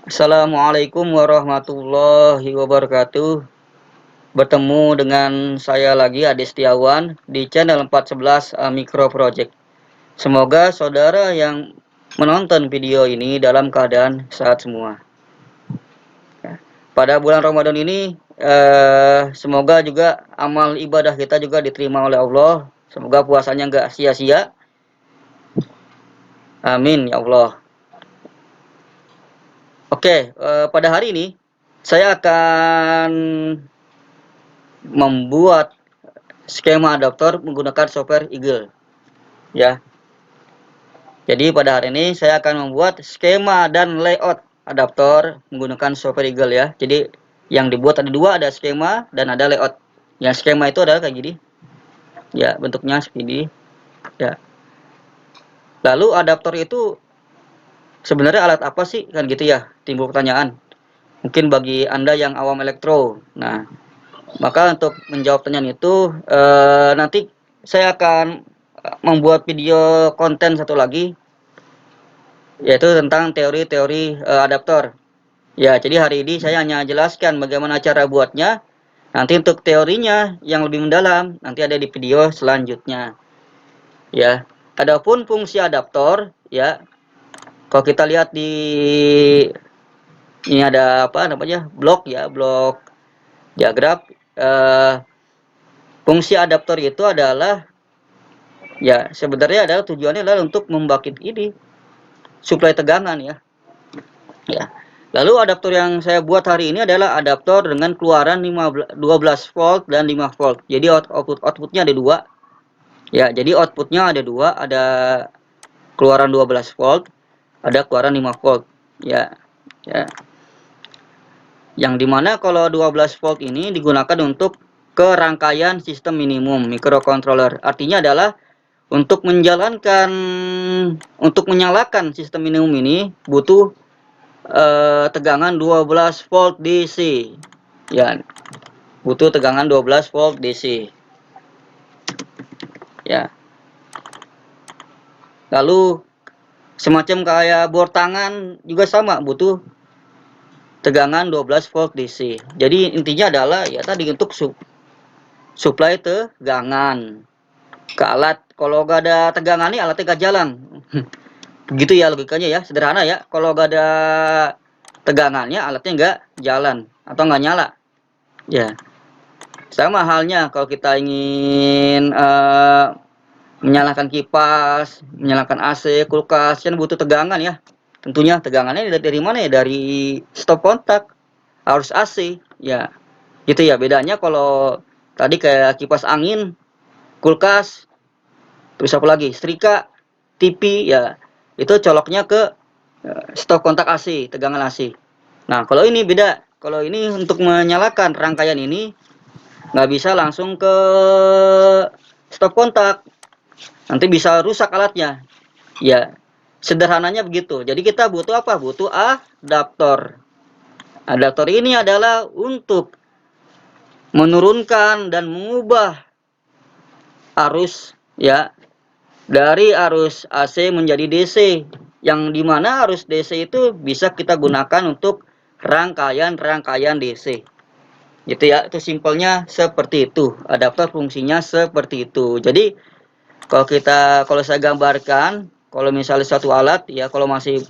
Assalamualaikum warahmatullahi wabarakatuh. Bertemu dengan saya lagi Ade Setiawan di channel 411 Micro Project. Semoga saudara yang menonton video ini dalam keadaan sehat semua. Pada bulan Ramadan ini semoga juga amal ibadah kita juga diterima oleh Allah. Semoga puasanya nggak sia-sia. Amin ya Allah. Oke, pada hari ini saya akan membuat skema adaptor menggunakan software Eagle ya. Jadi pada hari ini saya akan membuat skema dan layout adaptor menggunakan software Eagle ya. Jadi yang dibuat ada dua, ada skema dan ada layout. Yang skema itu adalah kayak gini. Ya, bentuknya seperti ini. Ya. Lalu adaptor itu sebenarnya alat apa sih? Kan gitu ya. Timbul pertanyaan. Mungkin bagi Anda yang awam elektro. Nah, maka untuk menjawab pertanyaan itu nanti saya akan membuat video konten satu lagi yaitu tentang teori-teori adaptor. Ya, jadi hari ini saya hanya jelaskan bagaimana cara buatnya. Nanti untuk teorinya yang lebih mendalam nanti ada di video selanjutnya. Ya. Adapun fungsi adaptor ya, kalau kita lihat di ini ada apa namanya? Blok ya, blok diagram. Fungsi adaptor itu adalah ya sebenarnya adalah tujuannya adalah untuk membangkit ini suplai tegangan ya. Ya. Lalu adaptor yang saya buat hari ini adalah adaptor dengan keluaran 12 volt dan 5 volt. Jadi outputnya ada dua. Ya, jadi outputnya ada dua, ada keluaran 12 volt, ada keluaran 5 volt. Ya. Ya. Yang dimana kalau 12 volt ini digunakan untuk kerangkaian sistem minimum microcontroller. Artinya adalah untuk menyalakan sistem minimum ini butuh tegangan 12 volt DC. Ya, butuh tegangan 12 volt DC. Ya. Lalu semacam kayak bor tangan juga sama, butuh tegangan 12 volt DC. Jadi intinya adalah ya tadi untuk suplai tegangan ke alat. Kalau gak ada tegangan nih alatnya gak jalan. Begitu ya logikanya ya, sederhana ya. Kalau gak ada tegangannya alatnya nggak jalan atau nggak nyala. Ya, sama halnya kalau kita ingin menyalakan kipas, menyalakan AC, kulkas, kan butuh tegangan ya. Tentunya tegangannya dari mana ya? Dari stop kontak, arus AC. Ya, gitu ya. Bedanya kalau tadi kayak kipas angin, kulkas, terus apa lagi? Setrika, TV, ya itu coloknya ke stop kontak AC, tegangan AC. Nah, kalau ini beda. Kalau ini untuk menyalakan rangkaian ini nggak bisa langsung ke stop kontak. Nanti bisa rusak alatnya. Ya, sederhananya begitu. Jadi kita butuh apa? Butuh adaptor. Adaptor ini adalah untuk menurunkan dan mengubah arus ya dari arus AC menjadi DC. Yang dimana arus DC itu bisa kita gunakan untuk rangkaian-rangkaian DC. Gitu ya, itu simpelnya seperti itu. Adaptor fungsinya seperti itu. Jadi kalau saya gambarkan, kalau misalnya satu alat ya, kalau masih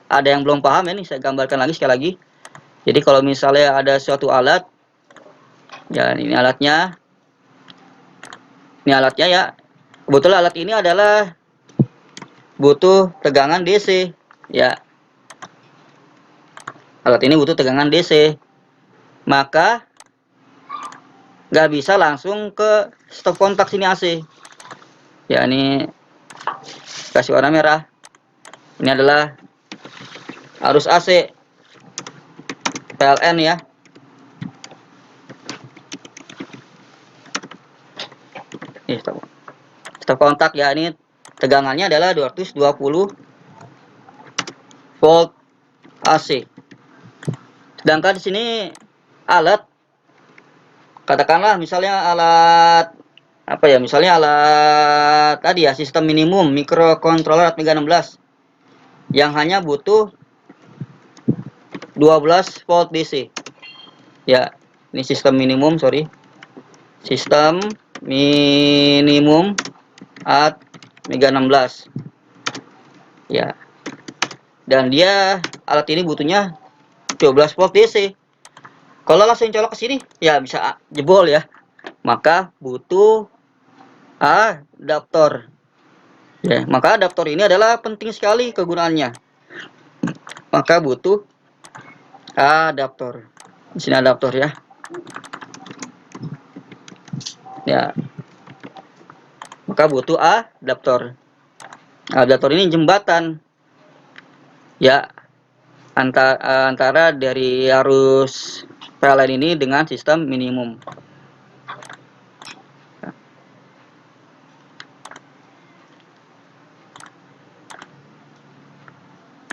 ada yang belum paham ya, nih saya gambarkan lagi sekali lagi. Jadi kalau misalnya ada suatu alat, ya ini alatnya ya. Kebetulan alat ini adalah butuh tegangan DC ya. Alat ini butuh tegangan DC, maka nggak bisa langsung ke stop kontak sini AC. Ya ini kasih warna merah. Ini adalah arus AC PLN ya. Ini stop kontak ya, ini tegangannya adalah 220 volt AC. Sedangkan di sini alat, katakanlah misalnya alat apa ya, misalnya alat tadi ya sistem minimum microcontroller 316 yang hanya butuh 12 volt DC. Ya, ini sistem minimum, sorry. Sistem minimum at Mega 16. Ya. Dan dia alat ini butuhnya 12 volt DC. Kalau langsung colok ke sini ya bisa jebol ya. Maka butuh adaptor. Ya, maka adaptor ini adalah penting sekali kegunaannya. Maka butuh adaptor. Di sini adaptor ya. Ya. Maka butuh adaptor. Adaptor ini jembatan. Ya, antara dari arus PLN ini dengan sistem minimum.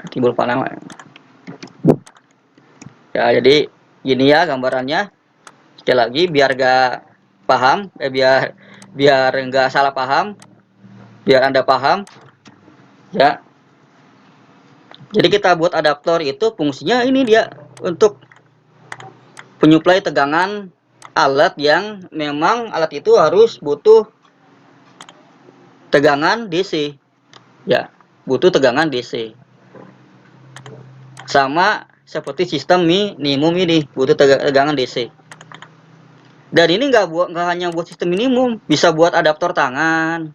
Timbul panel. Ya, jadi gini ya gambarannya. Sekali lagi biar gak paham, biar nggak salah paham, biar Anda paham. Ya. Jadi kita buat adaptor itu fungsinya ini dia untuk penyuplai tegangan alat yang memang alat itu harus butuh tegangan DC. Ya, butuh tegangan DC. Sama seperti sistem minimum ini butuh tegangan DC. Dan ini nggak hanya buat sistem minimum, bisa buat adaptor tangan,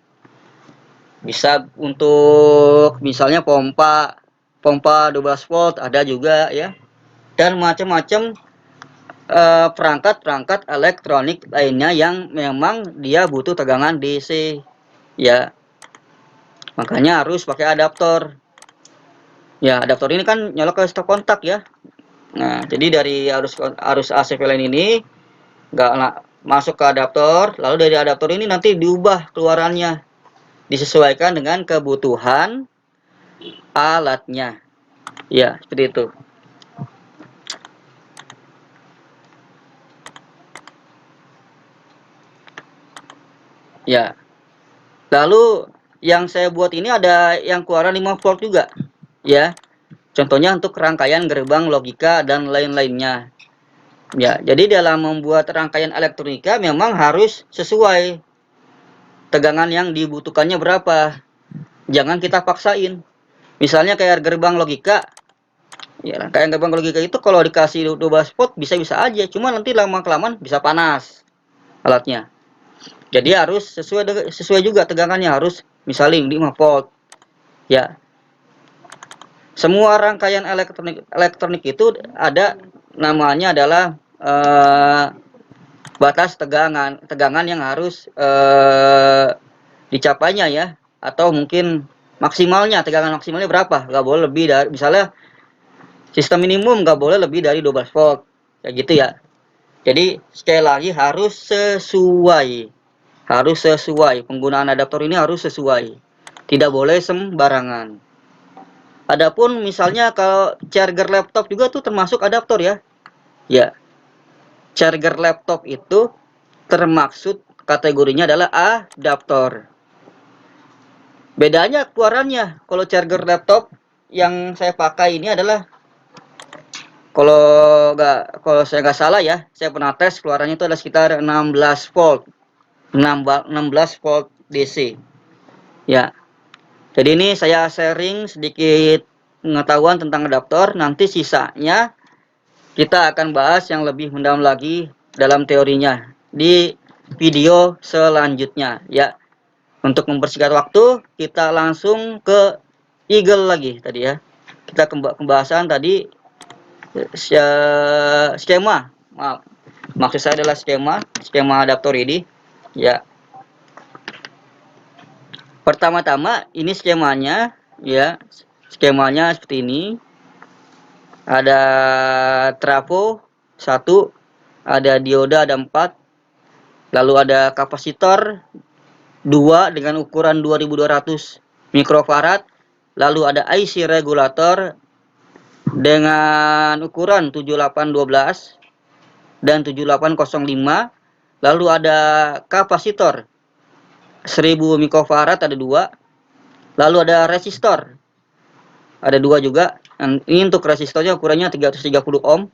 bisa untuk misalnya pompa 12 volt ada juga ya, dan macam-macam perangkat elektronik lainnya yang memang dia butuh tegangan DC ya, makanya harus pakai adaptor ya. Adaptor ini kan nyolok ke stop kontak ya. Nah, jadi dari arus AC PLN ini nggak masuk ke adaptor, lalu dari adaptor ini nanti diubah keluarannya, disesuaikan dengan kebutuhan alatnya ya, seperti itu ya. Lalu yang saya buat ini ada yang keluaran 5 volt juga ya, contohnya untuk rangkaian gerbang logika dan lain-lainnya ya. Jadi dalam membuat rangkaian elektronika memang harus sesuai tegangan yang dibutuhkannya berapa, jangan kita paksain. Misalnya kayak gerbang logika ya, rangkaian gerbang logika itu kalau dikasih 12 volt bisa-bisa aja, cuma nanti lama-kelamaan bisa panas alatnya. Jadi harus sesuai juga tegangannya, harus misalnya 5 volt ya. Semua rangkaian elektronik itu ada namanya adalah batas tegangan yang harus dicapainya ya, atau mungkin maksimalnya, tegangan maksimalnya berapa, nggak boleh lebih dari, misalnya sistem minimum nggak boleh lebih dari 12 volt kayak gitu ya. Jadi sekali lagi harus sesuai penggunaan adaptor ini, harus sesuai, tidak boleh sembarangan. Adapun misalnya kalau charger laptop juga tuh termasuk adaptor ya. Ya, charger laptop itu termaksud kategorinya adalah adaptor. Bedanya keluarannya, kalau charger laptop yang saya pakai ini adalah, kalau saya nggak salah ya, saya pernah tes keluarannya itu adalah sekitar 16 volt. 16 volt DC. Ya. Jadi ini saya sharing sedikit pengetahuan tentang adaptor, nanti sisanya kita akan bahas yang lebih mendalam lagi dalam teorinya di video selanjutnya ya. Untuk mempersingkat waktu, kita langsung ke Eagle lagi tadi ya. Kita pembahasan tadi skema. Maaf. Maksud saya adalah skema adaptor ini ya. Pertama-tama ini skemanya ya. Skemanya seperti ini. Ada trafo 1, ada dioda ada 4, lalu ada kapasitor 2 dengan ukuran 2200 mikrofarad, lalu ada IC regulator dengan ukuran 7812 dan 7805, lalu ada kapasitor 1000 mikrofarad ada 2, lalu ada resistor ada 2 juga. Ini untuk resistornya ukurannya 330 ohm.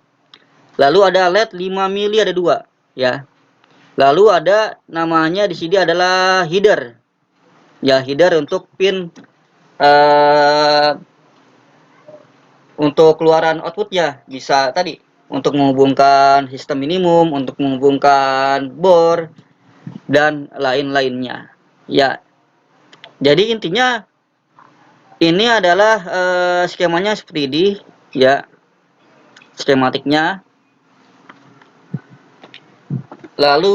Lalu ada LED 5 mili, ada 2 ya. Lalu ada namanya di sini adalah header. Ya, header untuk pin untuk keluaran outputnya, bisa tadi untuk menghubungkan sistem minimum, untuk menghubungkan bor dan lain-lainnya. Ya. Jadi intinya ini adalah skemanya seperti ini ya. Skematiknya. Lalu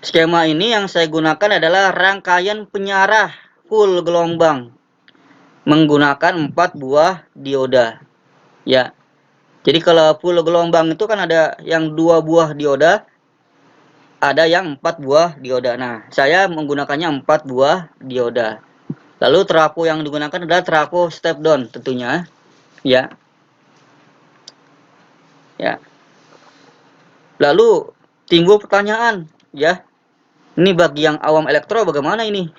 skema ini yang saya gunakan adalah rangkaian penyarah full gelombang menggunakan 4 buah dioda. Ya. Jadi kalau full gelombang itu kan ada yang 2 buah dioda, ada yang 4 buah dioda. Nah, saya menggunakannya 4 buah dioda. Lalu trafo yang digunakan adalah trafo step down tentunya. Ya. Ya. Lalu timbul pertanyaan, ya. Ini bagi yang awam elektro bagaimana ini?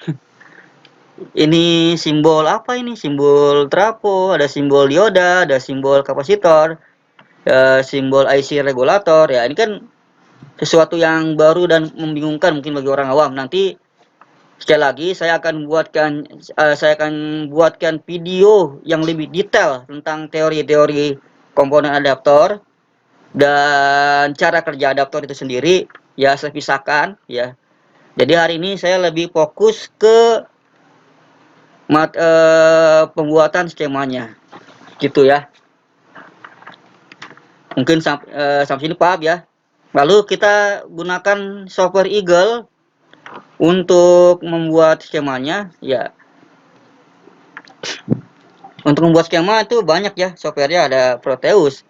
Ini simbol apa ini? Simbol trafo, ada simbol dioda, ada simbol kapasitor, simbol IC regulator. Ya, ini kan sesuatu yang baru dan membingungkan mungkin bagi orang awam. Nanti sekali lagi saya akan buatkan video yang lebih detail tentang teori-teori komponen adaptor dan cara kerja adaptor itu sendiri. Ya, saya pisahkan ya. Jadi hari ini saya lebih fokus ke pembuatan skemanya, gitu ya. Mungkin sampai sini paham ya. Lalu kita gunakan software Eagle untuk membuat skemanya, ya. Untuk membuat skema itu banyak ya softwarenya, ada Proteus,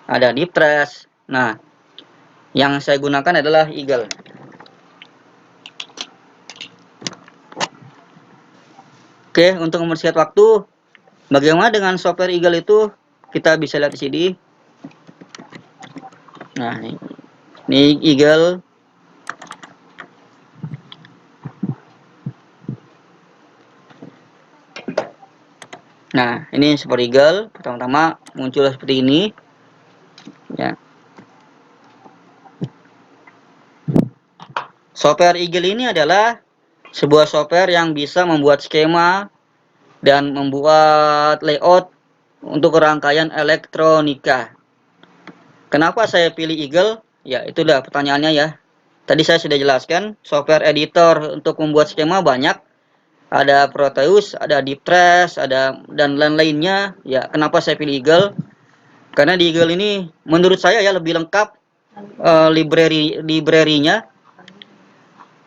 ada Diptrace. Nah, yang saya gunakan adalah Eagle. Oke, untuk mempersingkat waktu, bagaimana dengan software Eagle itu? Kita bisa lihat di sini. Nah, ini Eagle. Nah, ini Super Eagle. Pertama-tama muncul seperti ini. Ya. Software Eagle ini adalah sebuah software yang bisa membuat skema dan membuat layout untuk rangkaian elektronika. Kenapa saya pilih Eagle? Ya, itu dah pertanyaannya ya. Tadi saya sudah jelaskan, software editor untuk membuat skema banyak. Ada Proteus, ada Diptrace, ada dan lain-lainnya. Ya, kenapa saya pilih Eagle? Karena di Eagle ini menurut saya ya lebih lengkap library-nya.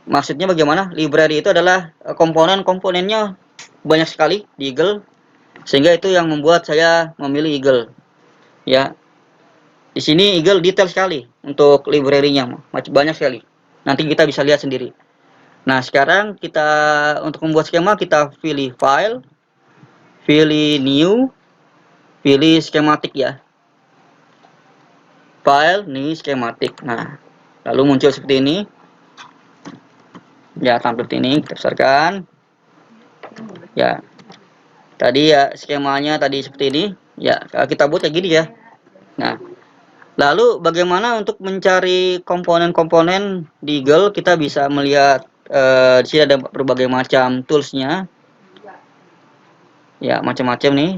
Maksudnya bagaimana? Library itu adalah komponen-komponennya banyak sekali di Eagle, sehingga itu yang membuat saya memilih Eagle. Ya, di sini Eagle detail sekali untuk library-nya, banyak sekali. Nanti kita bisa lihat sendiri. Nah, sekarang kita untuk membuat skema kita pilih file, pilih new, pilih skematik ya. File, new, skematik. Nah, lalu muncul seperti ini. Ya, tampil seperti ini, kita besarkan. Ya, tadi ya skemanya tadi seperti ini. Ya, kita buat kayak gini ya. Nah, lalu bagaimana untuk mencari komponen-komponen di Eagle? Kita bisa melihat di sini ada berbagai macam toolsnya. Ya, macam-macam nih.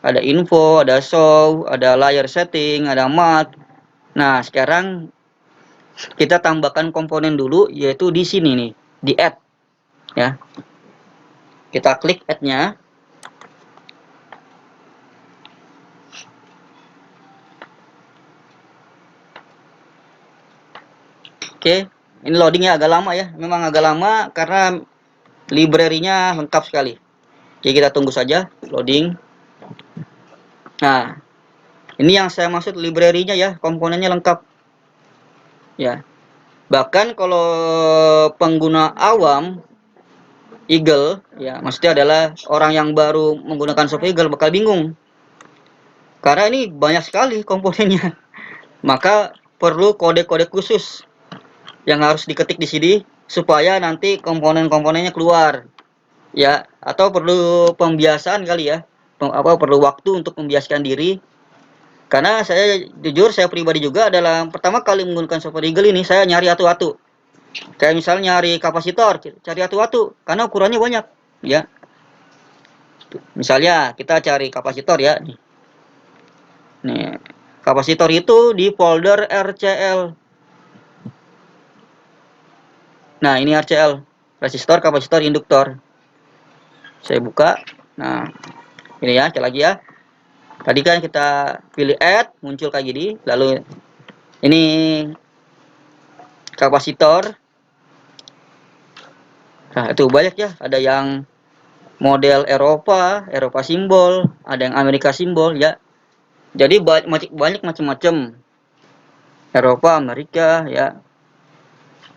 Ada info, ada show, ada layer setting, ada mat. Nah, sekarang kita tambahkan komponen dulu, yaitu di sini nih, di add. Ya, kita klik add-nya. Oke, ini loadingnya agak lama ya. Memang agak lama karena library-nya lengkap sekali. Jadi kita tunggu saja loading. Nah, ini yang saya maksud library-nya ya, komponennya lengkap. Ya. Bahkan kalau pengguna awam Eagle, ya, maksudnya adalah orang yang baru menggunakan software Eagle bakal bingung. Karena ini banyak sekali komponennya. Maka perlu kode-kode khusus yang harus diketik di sini supaya nanti komponen-komponennya keluar. ya, atau perlu pembiasaan kali ya, perlu waktu untuk membiasakan diri. Karena saya jujur, saya pribadi juga adalah pertama kali menggunakan software Eagle ini, saya nyari atu-atu. Kayak misalnya nyari kapasitor, cari atu-atu karena ukurannya banyak, ya. Misalnya kita cari kapasitor ya. Nih, kapasitor itu di folder RCL. Nah, ini RCL, resistor, kapasitor, induktor. Saya buka. Nah, ini ya, cek lagi ya. Tadi kan kita pilih add, muncul kayak gini. Lalu ini kapasitor. Nah, itu banyak ya. Ada yang model Eropa, Eropa simbol, ada yang Amerika simbol ya. Jadi banyak macam-macam. Eropa, Amerika ya.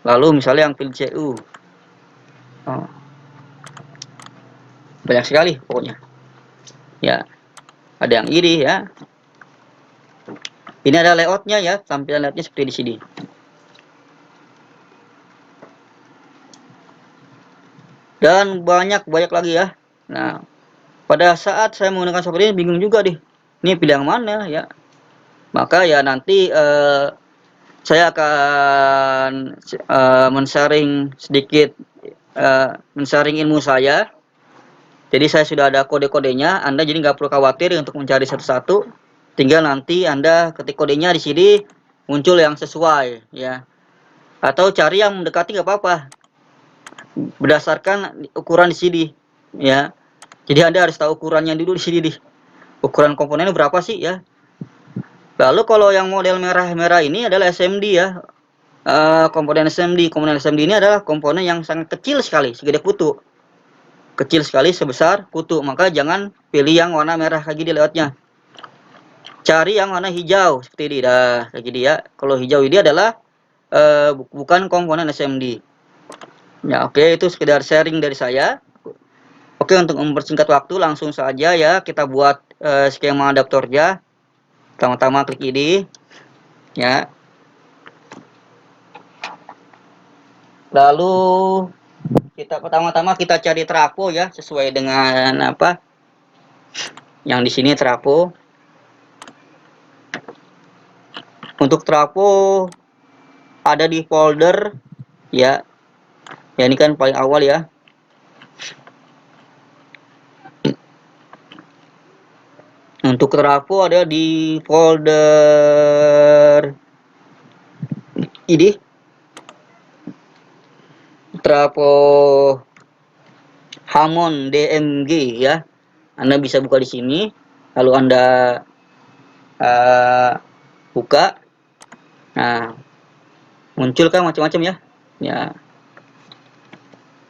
Lalu misalnya yang pilih CU. Oh, banyak sekali pokoknya. Ya, ada yang ini ya. Ini ada layoutnya ya, tampilan layoutnya seperti di sini. Dan banyak lagi ya. Nah, pada saat saya menggunakan software ini bingung juga deh. Ini pilih yang mana ya? Maka ya nanti saya akan men-sharing sedikit, men-sharing ilmu saya. Jadi saya sudah ada kode-kodenya, Anda jadi nggak perlu khawatir untuk mencari satu-satu. Tinggal nanti Anda ketik kodenya di sini, muncul yang sesuai ya. Atau cari yang mendekati nggak apa-apa, berdasarkan ukuran di sini ya. Jadi Anda harus tahu ukurannya dulu di sini, ukuran komponennya berapa sih ya. Lalu kalau yang model merah-merah ini adalah SMD ya. Komponen SMD ini adalah komponen yang sangat kecil sekali, segede kutu. Kecil sekali sebesar kutu, maka jangan pilih yang warna merah kayak gini layoutnya. Cari yang warna hijau seperti ini dah, kayak gini ya. Kalau hijau ini adalah bukan komponen SMD. Ya, oke, itu sekedar sharing dari saya. Oke, untuk mempersingkat waktu langsung saja ya kita buat skema adaptornya. Pertama-tama klik ini ya. Lalu pertama-tama kita cari trafo ya, sesuai dengan apa yang di sini trafo. Untuk trafo ada di folder ya. Ya, ini kan paling awal ya. Untuk trafo ada di folder ini, trafo Hammond DMG ya. Anda bisa buka di sini, lalu Anda buka. Nah, muncul kan macam-macam ya. Ya.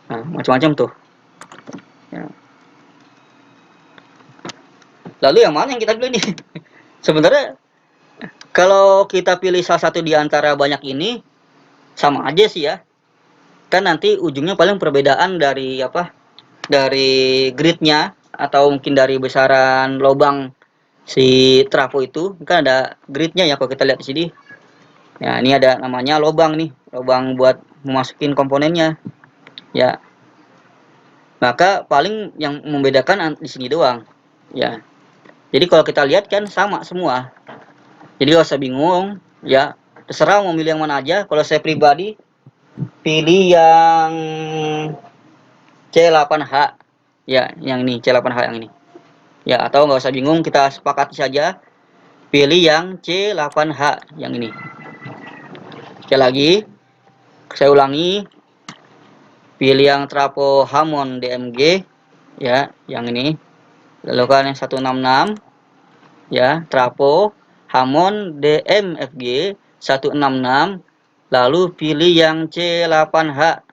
Nah, macam-macam tuh. Ya. Lalu yang mana yang kita pilih nih? Sebenarnya kalau kita pilih salah satu di antara banyak ini sama aja sih ya. Kan nanti ujungnya paling perbedaan dari apa? Dari gridnya atau mungkin dari besaran lubang si trafo itu. Kan ada gridnya ya kalau kita lihat di sini. Ya, ini ada namanya lubang nih, lubang buat memasukin komponennya. Ya. Maka paling yang membedakan di sini doang. Ya. Jadi kalau kita lihat kan sama semua. Jadi gak usah bingung, ya. Terserah mau milih yang mana aja. Kalau saya pribadi pilih yang C8H. Ya, yang ini C8H yang ini. Ya, atau nggak usah bingung, kita sepakati saja. Pilih yang C8H yang ini. Sekali lagi, saya ulangi. Pilih yang trafo Hammond DMG, ya, yang ini. Lalu kan yang 166, ya, trafo Hammond DMFG 166. Lalu pilih yang C8H.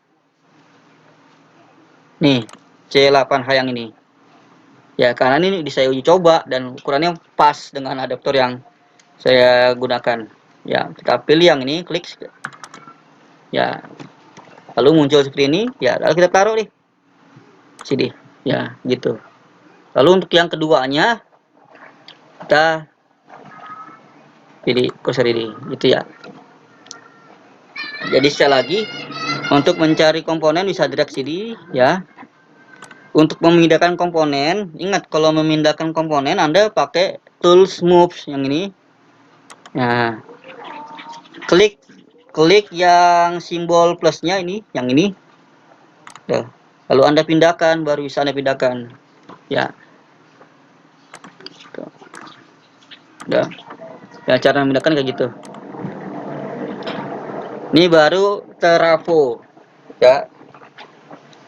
Nih, C8H yang ini. Ya, karena ini saya uji coba dan ukurannya pas dengan adaptor yang saya gunakan. Ya, kita pilih yang ini, klik. Ya, lalu muncul seperti ini. Ya, lalu kita taruh nih. Sini. Ya, gitu. Lalu untuk yang keduanya, kita pilih cursor ini. Gitu ya. Jadi sekali lagi, untuk mencari komponen bisa drag sini. Ya. Untuk memindahkan komponen, ingat kalau memindahkan komponen Anda pakai tools moves yang ini. Nah, klik yang simbol plusnya ini, yang ini. Tuh. Lalu Anda pindahkan, baru bisa Anda pindahkan. Ya. Tuh. Udah. Ya, cara memindahkan kayak gitu. Ini baru terafo. Ya.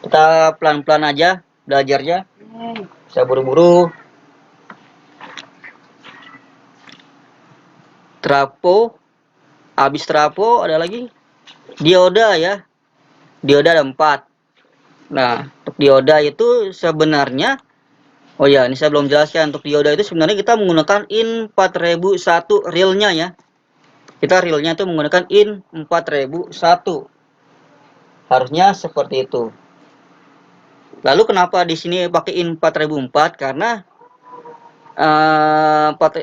Kita pelan-pelan aja belajarnya. Bisa buru-buru. Trafo, habis trafo ada lagi dioda ya. Dioda ada 4. Nah, untuk dioda itu sebenarnya, oh ya, ini saya belum jelaskan. Untuk dioda itu sebenarnya kita menggunakan IN 4001 realnya ya. Kita realnya itu menggunakan IN 4001. Harusnya seperti itu. Lalu kenapa di sini pakai IN 4004? Karena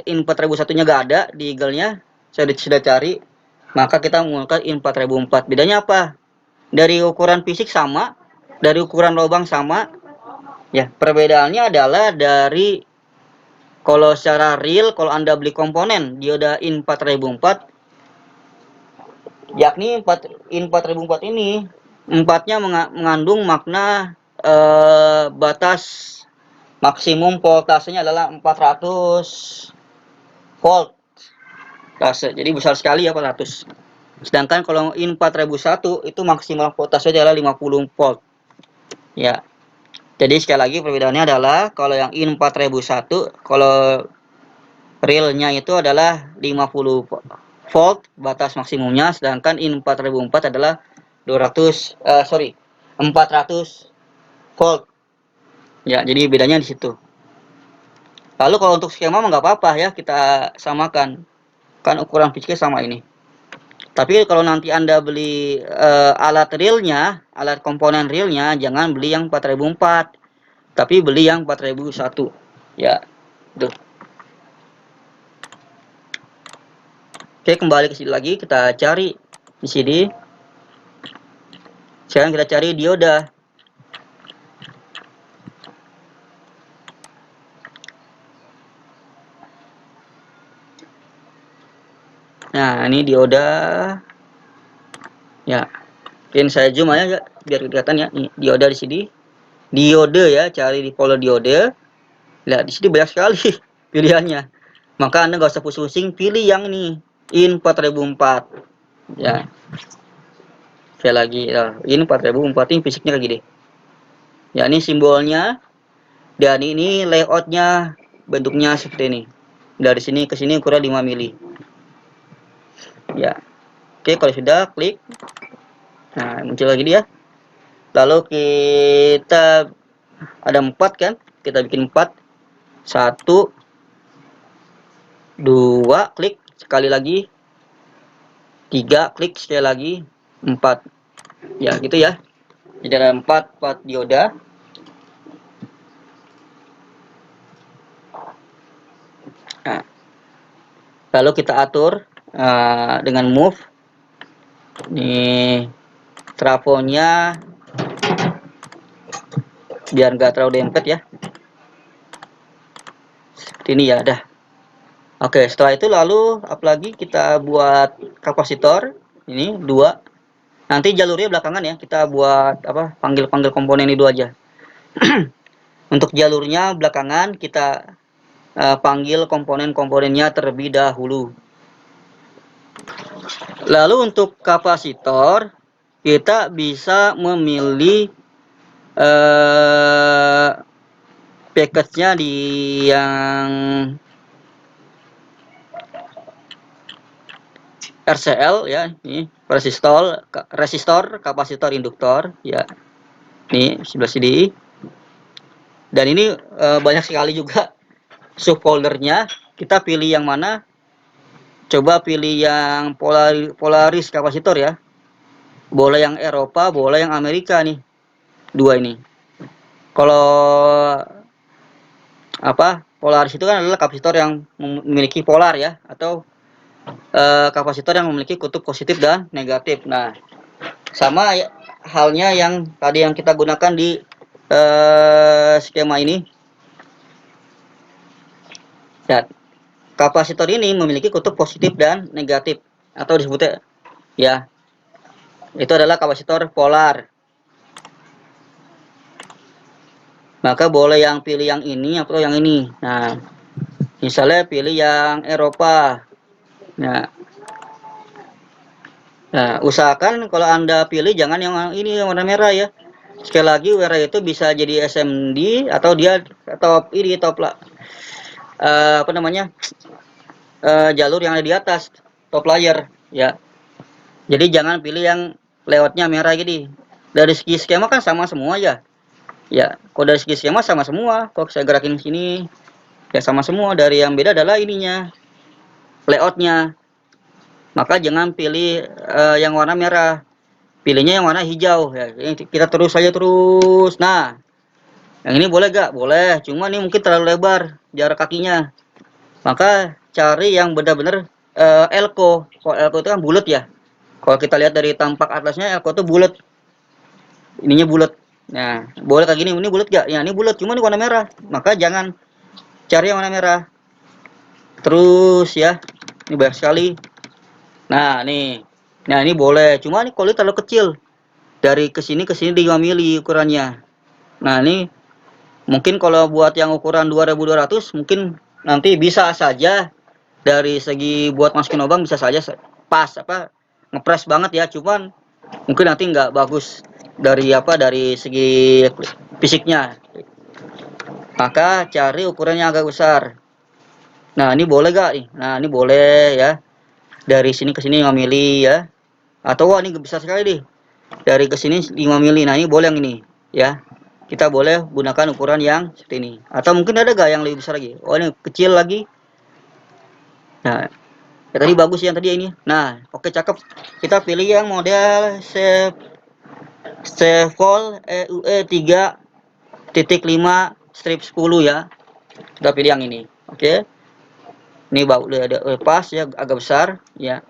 IN 4001-nya gak ada di Eagle-nya. Saya sudah cari. Maka kita menggunakan IN 4004. Bedanya apa? Dari ukuran fisik sama, dari ukuran lubang sama. Ya, perbedaannya adalah dari kalau secara real, kalau Anda beli komponen dioda IN 4004, yakni IN 4004 ini, 4-nya mengandung makna batas maksimum voltasenya adalah 400 volt. Jadi besar sekali ya 400. Sedangkan kalau IN 4001 itu maksimal voltasenya adalah 50 volt. Ya. Jadi sekali lagi perbedaannya adalah kalau yang IN 4001, kalau realnya itu adalah 50 volt batas maksimumnya, sedangkan IN 4004 adalah 400 volt. Ya, jadi bedanya di situ. Lalu kalau untuk skema nggak apa-apa ya, kita samakan. Kan ukuran fisiknya sama ini. Tapi kalau nanti Anda beli alat realnya, alat komponen realnya, jangan beli yang 4004, tapi beli yang 4001. Ya, tuh. Oke, kembali ke sini lagi, kita cari di sini. Sekarang kita cari dioda. Nah, ini dioda. Ya, mungkin saya zoom aja ya, biar kelihatan ya. Nih, dioda di sini. Diode ya, cari di folder diode. Lihat di sini banyak sekali pilihannya. Maka Anda nggak usah pusing-pusing, pilih yang ini, IN 4004. Ya, saya lagi ya, IN 4004 ini fisiknya kayak gini. Ya, ini simbolnya, dan ini layoutnya, bentuknya seperti ini. Dari sini ke sini ukuran 5 mili. Ya, oke, kalau sudah klik. Nah, muncul lagi dia. Lalu kita ada 4 kan, kita bikin 4. 1, 2, klik sekali lagi. 3, klik sekali lagi. 4. Ya, gitu ya. Jadi ada 4 dioda. Nah, lalu kita atur dengan move. Nih, trafonya biar nggak terlalu dempet ya. Seperti ini ya, dah. Oke, setelah itu lalu apalagi kita buat kapasitor. Ini 2. Nanti jalurnya belakangan ya, kita buat apa, panggil komponen ini 2 aja. Untuk jalurnya belakangan kita panggil komponen-komponennya terlebih dahulu. Lalu untuk kapasitor kita bisa memilih package-nya di yang RCL ya, ini resistor, kapasitor, induktor ya. Ini sebelah sini. Dan ini banyak sekali juga subfoldernya. Kita pilih yang mana? Coba pilih yang Polaris kapasitor ya. Boleh yang Eropa, boleh yang Amerika nih. 2 ini. Kalau apa? Polaris itu kan adalah kapasitor yang memiliki polar ya, atau kapasitor yang memiliki kutub positif dan negatif. Nah, sama ya, halnya yang tadi yang kita gunakan di skema ini. Ya, kapasitor ini memiliki kutub positif dan negatif, atau disebutnya ya, itu adalah kapasitor polar. Maka boleh yang pilih yang ini atau yang ini. Nah, misalnya pilih yang Eropa. Nah, usahakan kalau Anda pilih jangan yang ini yang warna merah ya. Sekali lagi, merah itu bisa jadi SMD atau dia top ini top lah, apa namanya, jalur yang ada di atas, top layer ya. Jadi jangan pilih yang lewatnya merah gini. Dari segi skema kan sama semua ya. Ya, kalau dari segi skema sama semua. Kalau saya gerakin sini ya sama semua. Dari yang beda adalah ininya, layoutnya. Maka jangan pilih yang warna merah. Pilihnya yang warna hijau ya. Kita terus saja terus. Nah, yang ini boleh gak? Boleh. Cuma ini mungkin terlalu lebar jarak kakinya. Maka cari yang benar-benar elko. Kalau elko itu kan bulat ya. Kalau kita lihat dari tampak atlasnya, elko itu bulat. Ininya bulat. Nah, boleh kayak gini. Ini bulat gak? Ya, ini bulat. Cuma ini warna merah. Maka jangan cari yang warna merah. Terus ya. Ini banyak sekali. Nah, nih. Nah, ini boleh. Cuma ini kalau terlalu kecil. Dari kesini ke sini 5 mili ukurannya. Nah, ini mungkin kalau buat yang ukuran 2200 mungkin nanti bisa saja dari segi buat masukin lubang bisa saja pas apa ngepres banget ya, cuman mungkin nanti nggak bagus dari apa dari segi fisiknya. Maka cari ukurannya agak besar. Nah, ini boleh gak nih? Nah, ini boleh ya. Dari sini ke sini 5 mili ya. Atau wah, ini besar sekali nih. Dari ke sini 5 mili. Nah, ini boleh yang ini ya. Kita boleh gunakan ukuran yang seperti ini. Atau mungkin ada gak yang lebih besar lagi? Oh, ini kecil lagi. Nah, ya tadi bagus yang tadi ini. Nah, oke cakep. Kita pilih yang model Sevol EUE 3.5 strip 10 ya. Kita pilih yang ini. Oke. Ini udah pas ya, agak besar ya.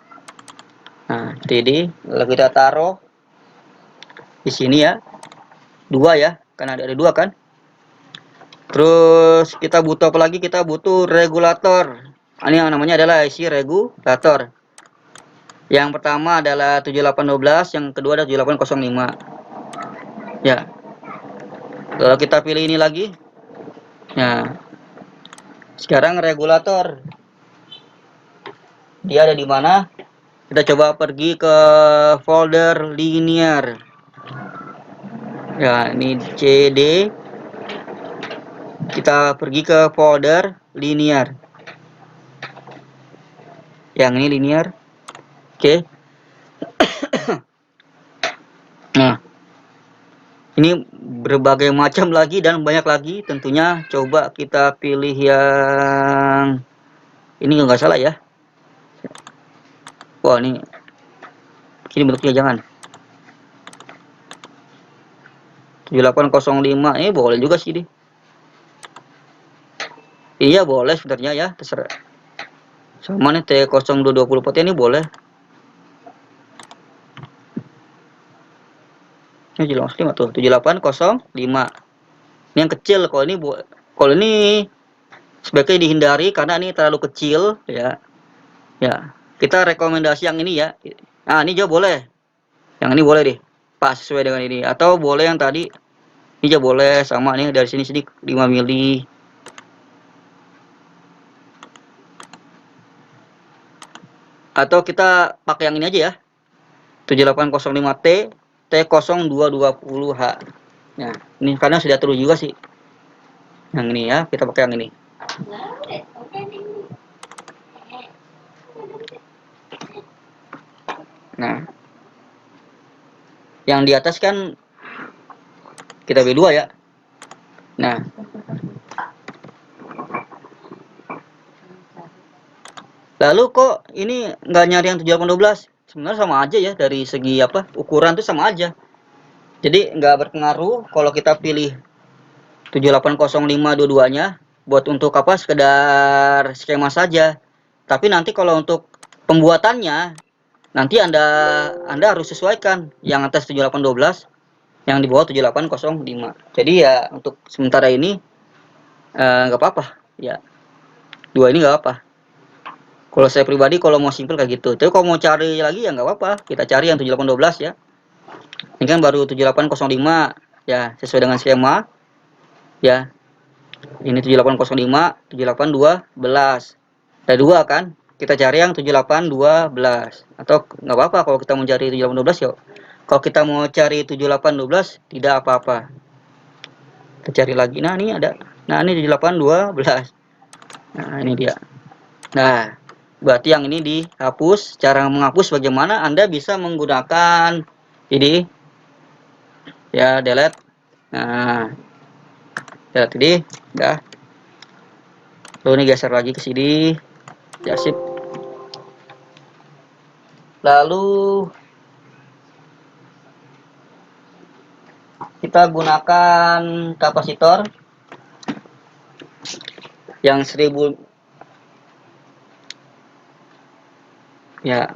Nah, ini lalu kita taruh di sini ya. Dua ya, karena ada dua kan. Terus kita butuh apa lagi? Kita butuh regulator. Ini yang namanya adalah IC regulator. Yang pertama adalah 7812, yang kedua adalah 7805. Ya. Lalu kita pilih ini lagi. Nah, sekarang regulator. Dia ada di mana? Kita coba pergi ke folder linear. Ya, ini CD. Kita pergi ke folder linear. Yang ini linear. Oke. Nah, ini berbagai macam lagi dan banyak lagi. Tentunya coba kita pilih yang ini nggak salah ya. Wah, ini bentuknya jangan. 7805 ini boleh juga sih deh. Iya boleh sebenarnya ya, terserah. Sama nih T0224 ini boleh. Ini 7805 tuh, 7805. Ini yang kecil. Kalau ini sebaiknya dihindari karena ini terlalu kecil ya. Ya, kita rekomendasi yang ini ya. Nah, ini juga boleh. Yang ini boleh deh. Pas sesuai dengan ini. Atau boleh yang tadi. Ini juga boleh sama nih dari sini 5 mili. Atau kita pakai yang ini aja ya. 7805T T0220H. Nah, ini karena sudah terus juga sih. Yang ini ya, kita pakai yang ini. Nah, yang di atas kan kita B2 ya. Nah, lalu kok ini nggak nyari yang 7812? Sebenarnya sama aja ya, dari segi apa ukuran tuh sama aja. Jadi nggak berpengaruh kalau kita pilih 7805 dua-duanya buat untuk apa sekedar skema saja. Tapi nanti kalau untuk pembuatannya nanti Anda harus sesuaikan yang atas 7812 yang di bawah 7805. Jadi ya untuk sementara ini nggak apa-apa ya, dua ini nggak apa. Kalau saya pribadi kalau mau simple kayak gitu. Tapi kalau mau cari lagi ya nggak apa-apa, kita cari yang 7812 ya. Ini kan baru 7805 ya, sesuai dengan skema ya. Ini 7805, 7812. Ada dua kan? Kita cari yang 7812. Atau nggak apa-apa kalau kita mau cari 7812 yuk. Kalau kita mau cari 7812 tidak apa-apa. Kita cari lagi. Nah, ini ada. Nah, ini 7812. Nah, ini dia. Nah, berarti yang ini dihapus. Cara menghapus bagaimana? Anda bisa menggunakan ini ya, delete. Nah, delete ini udah. Lalu ini geser lagi ke sini. Ya, sip. Lalu kita gunakan kapasitor yang 1000 ya.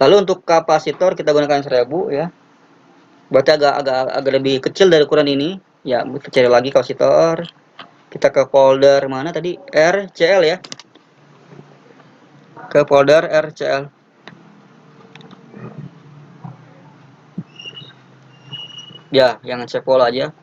Lalu untuk kapasitor kita gunakan 1000 ya. Berarti agak lebih kecil dari ukuran ini. Ya, kita cari lagi kapasitor. Kita ke folder mana tadi? RCL ya. Ke folder RCL. Ya, yang cepol aja.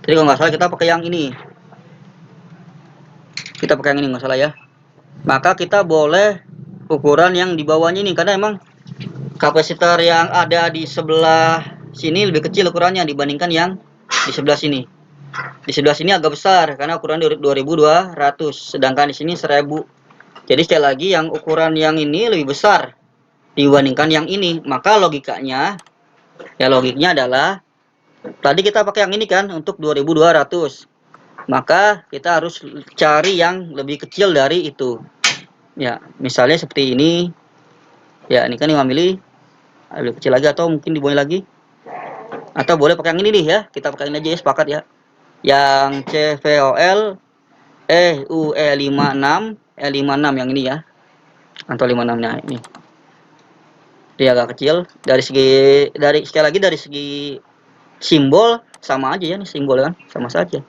Jadi kalau nggak salah kita pakai yang ini. Kita pakai yang ini nggak salah ya. Maka kita boleh ukuran yang di bawahnya ini, karena emang kapasitor yang ada di sebelah sini lebih kecil ukurannya dibandingkan yang di sebelah sini. Di sebelah sini agak besar karena ukuran 2200, sedangkan di sini 1000. Jadi sekali lagi yang ukuran yang ini lebih besar dibandingkan yang ini. Maka logikanya adalah tadi kita pakai yang ini kan untuk 2200. Maka kita harus cari yang lebih kecil dari itu. Ya, misalnya seperti ini. Ya, ini kan 5 mili. Lebih kecil lagi atau mungkin di bawah lagi. Atau boleh pakai yang ini nih ya. Kita pakai ini aja ya, sepakat ya. Yang CVOL UE56 E56 yang ini ya. Atau 56-nya ini. Dia agak kecil dari sekali lagi dari segi simbol sama aja ya, nih simbol kan sama saja.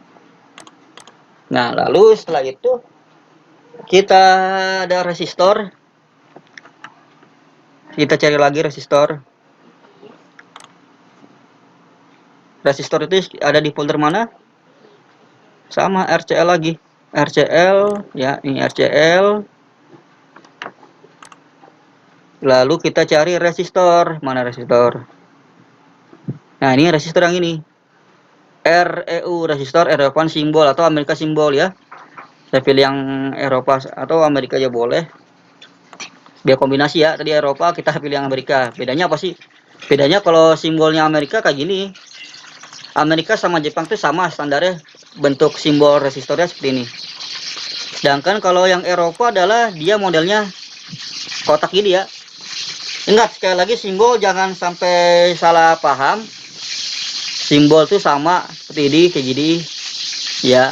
Nah, lalu setelah itu kita ada resistor. Kita cari lagi resistor. Resistor itu ada di folder mana? Sama RCL lagi. RCL ya, ini RCL. Lalu kita cari resistor. Mana resistor? Nah, ini resistor yang ini. REU, resistor Eropa simbol atau Amerika simbol ya. Saya pilih yang Eropa atau Amerika aja boleh. Biar kombinasi ya. Tadi Eropa, kita pilih yang Amerika. Bedanya apa sih? Bedanya kalau simbolnya Amerika kayak gini. Amerika sama Jepang tuh sama standarnya, bentuk simbol resistornya seperti ini. Sedangkan kalau yang Eropa adalah dia modelnya kotak gini ya. Ingat sekali lagi simbol jangan sampai salah paham. Simbol tuh sama seperti ini kayak gini ya.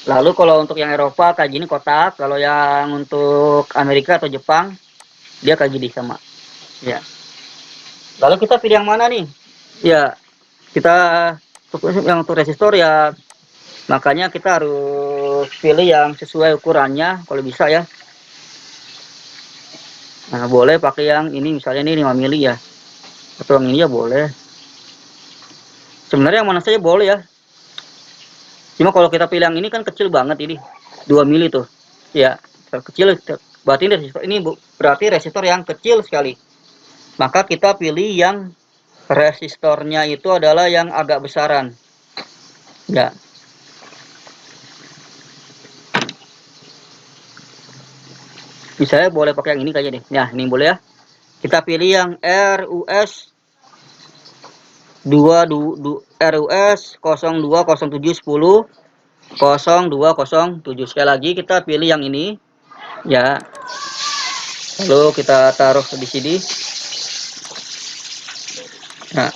Lalu kalau untuk yang Eropa kayak gini kotak, kalau yang untuk Amerika atau Jepang dia kayak gini sama. Ya. Lalu kita pilih yang mana nih? Ya, kita yang untuk resistor ya, makanya kita harus pilih yang sesuai ukurannya kalau bisa ya. Nah, boleh pakai yang ini misalnya ini 5 mili ya. Atau yang ini ya boleh. Sebenarnya yang mana saja boleh ya. Cuma kalau kita pilih yang ini kan kecil banget ini. 2 mili tuh. Ya, kecil. Berarti ini berarti resistor yang kecil sekali. Maka kita pilih yang resistornya itu adalah yang agak besaran. Ya. Misalnya boleh pakai yang ini kayaknya nih. Nah, ini boleh ya. Kita pilih yang RUS 020710 0207. Sekali lagi kita pilih yang ini ya. Lalu kita taruh di sini. Nah,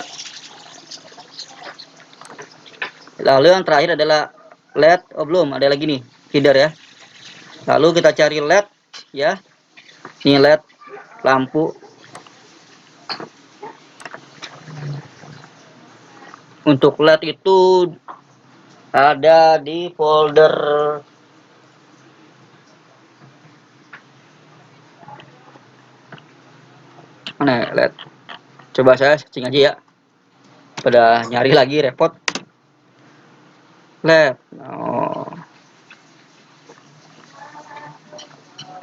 Lalu yang terakhir adalah LED. Oh belum, ada lagi nih header ya. Lalu kita cari LED ya. Ini LED lampu. Untuk LED itu ada di folder mana ya, LED. Coba saya searching aja ya. Pada nyari lagi repot. LED. Oh.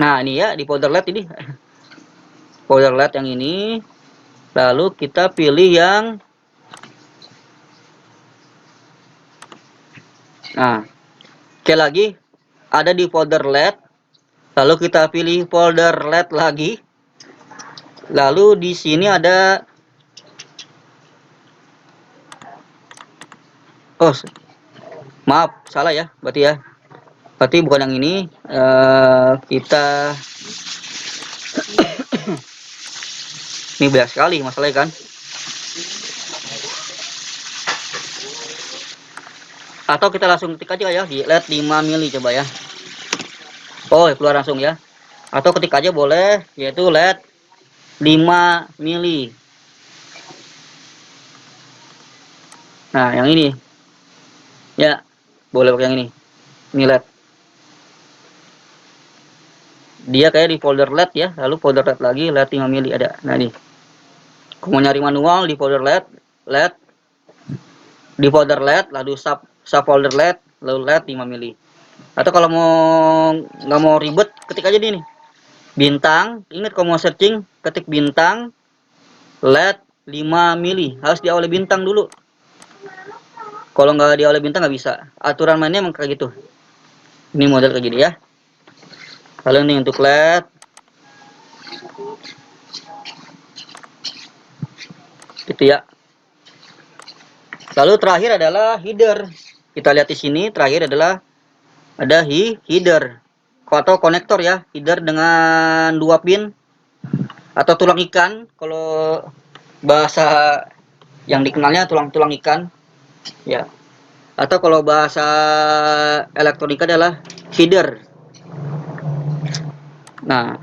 Nah, ini ya di folder LED ini. Folder LED yang ini. Lalu kita pilih yang nah, sekali lagi ada di folder LED. Lalu kita pilih folder LED lagi. Lalu di sini ada oh, maaf, salah ya, berarti ya. Berarti bukan yang ini. Kita ini banyak sekali masalahnya kan. Atau kita langsung ketik aja ya di LED 5 mili coba ya. Oh, keluar langsung ya. Atau ketik aja boleh, yaitu LED 5 mili. Nah, yang ini. Ya, boleh pakai yang ini. Ini LED. Dia kayak di folder LED ya, lalu folder LED lagi, LED 5 mili ada. Nah, ini. Mau nyari manual di folder LED, LED di folder LED, lalu subfolder LED, lalu LED 5 mili. Atau kalau mau nggak mau ribet, ketik aja nih. Bintang, ingat kalau mau searching, ketik bintang LED 5 mili. Harus diawali bintang dulu. Kalau nggak diawali bintang nggak bisa. Aturan mainnya emang kayak gitu. Ini model kayak gini ya. Lalu ini untuk LED. Gitu ya. Lalu terakhir adalah header. Kita lihat di sini terakhir adalah ada header atau konektor ya, header dengan 2 pin atau tulang ikan kalau bahasa yang dikenalnya tulang ikan ya. Atau kalau bahasa elektronika adalah feeder. Nah,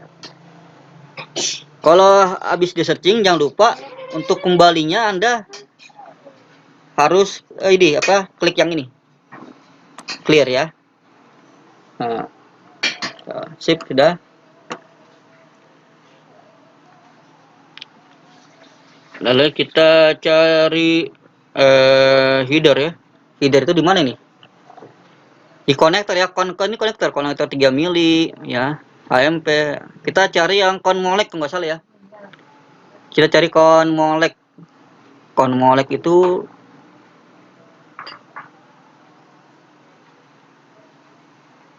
kalau habis di searching jangan lupa untuk kembalinya Anda harus ini apa? Klik yang ini. Clear ya. Nah, sip sudah. Lalu kita cari header ya. Header itu di mana nih? Di konektor ya, ini konektor 3 mili ya, AMP. Kita cari yang konmolek nggak salah ya. Kita cari konmolek. Konmolek itu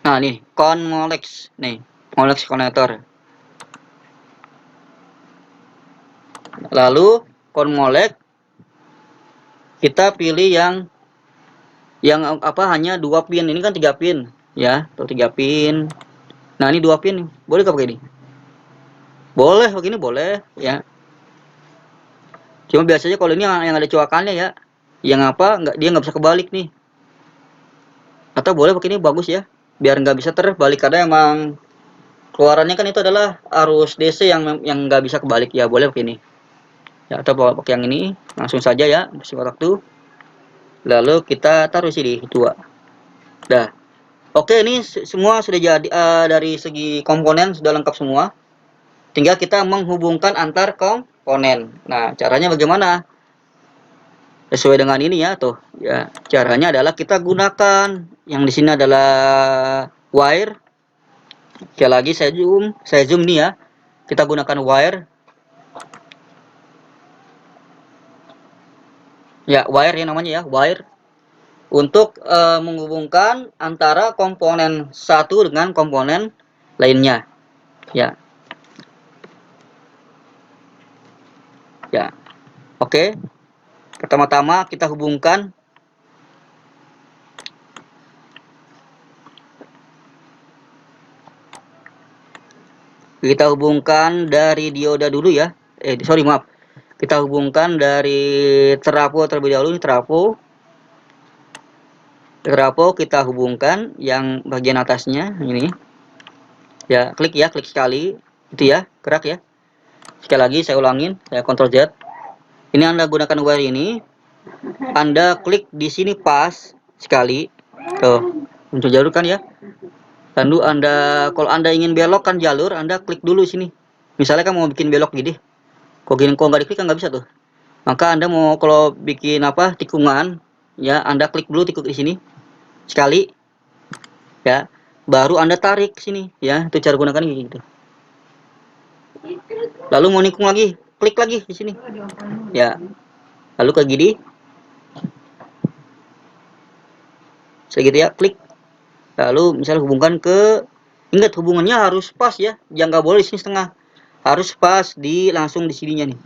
nah nih, konmolex nih, molex konektor. Lalu konmolek kita pilih yang apa hanya 2 pin. Ini kan 3 pin ya, atau 3 pin. Nah, ini 2 pin. Boleh nggak pakai ini? Boleh, begini boleh ya. Cuma biasanya kalau ini yang ada coakannya ya, yang apa dia nggak bisa kebalik nih. Atau boleh pakai ini bagus ya, biar nggak bisa terbalik karena emang keluarannya kan itu adalah arus DC yang nggak bisa kebalik ya. Boleh pakai ini ya, atau pakai yang ini langsung saja ya, bersifat waktu. Lalu kita taruh sini dua. Dah. Oke, ini semua sudah jadi dari segi komponen sudah lengkap semua. Tinggal kita menghubungkan antar komponen. Nah, caranya bagaimana? Sesuai dengan ini ya tuh. Ya, caranya adalah kita gunakan yang di sini adalah wire. Sekali lagi saya zoom nih ya. Kita gunakan wire. Ya, wire ya namanya ya, wire. Untuk menghubungkan antara komponen satu dengan komponen lainnya. Ya. Ya. Oke. Pertama-tama kita hubungkan dari dioda dulu ya. Sorry maaf. Kita hubungkan dari trafo terlebih dahulu. Ini trafo. Rapo kita hubungkan yang bagian atasnya ini. Ya, klik sekali. Itu ya, gerak ya. Sekali lagi saya ulangin, saya Ctrl Z. Ini Anda gunakan wire ini. Anda klik di sini pas sekali. Tuh, muncul jalur kan ya. Lalu kalau Anda ingin belokkan jalur, Anda klik dulu sini. Misalnya kan mau bikin belok gini. Kok nggak diklik kan nggak bisa tuh. Maka Anda mau kalau bikin apa tikungan, ya Anda klik dulu tikuk di sini sekali, ya. Baru Anda tarik sini, ya. Itu cara gunakan gitu. Lalu mau nikung lagi, klik lagi di sini, ya. Lalu ke gini, segitu ya, klik. Lalu misalnya hubungkan ke, ingat hubungannya harus pas ya, jangan nggak boleh di sini setengah, harus pas di langsung di sininya nih,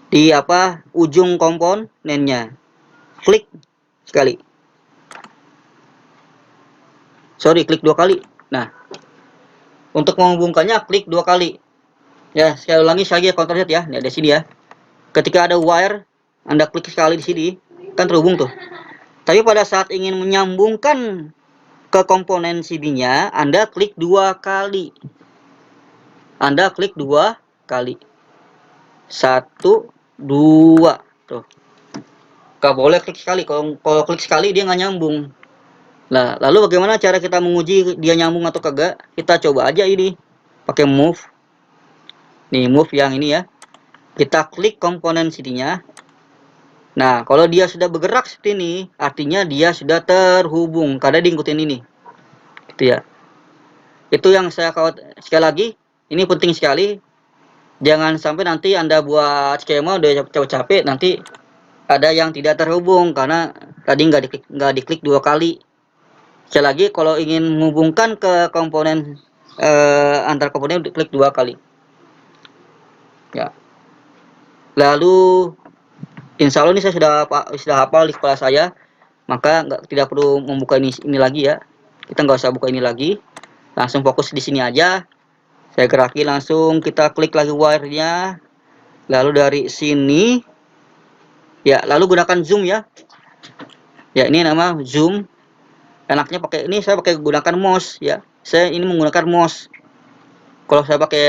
di apa ujung komponennya. Klik sekali. Sorry, klik 2 kali. Nah, untuk menghubungkannya klik 2 kali. Ya, sekali ulangi lagi ya, Ctrl Z ya. Nih ada sini ya. Ketika ada wire, Anda klik sekali di sini, kan terhubung tuh. Tapi pada saat ingin menyambungkan ke komponen CD-nya, Anda klik 2 kali. Anda klik 2 kali. 1, 2. Tuh. Gak boleh klik sekali. Kalau klik sekali dia nggak nyambung. Nah, lalu bagaimana cara kita menguji dia nyambung atau kagak? Kita coba aja ini. Pakai move. Nih, move yang ini ya. Kita klik komponen CD-nya. Nah, kalau dia sudah bergerak seperti ini, artinya dia sudah terhubung. Karena diikutin ini. Gitu ya. Itu yang saya sekali lagi. Ini penting sekali. Jangan sampai nanti Anda buat skema udah capek-capek, nanti ada yang tidak terhubung. Karena tadi nggak diklik 2 kali. Sekali lagi, kalau ingin menghubungkan ke komponen antar komponen, klik 2 kali. Ya. Lalu insya Allah ini saya sudah hafal di kepala saya, maka tidak perlu membuka ini lagi ya. Kita nggak usah buka ini lagi, langsung fokus di sini aja. Saya geraki langsung, kita klik lagi wire-nya, lalu dari sini, ya lalu gunakan zoom ya. Ya ini nama zoom. Enaknya pakai ini, saya pakai gunakan mouse ya. Saya ini menggunakan mouse. Kalau saya pakai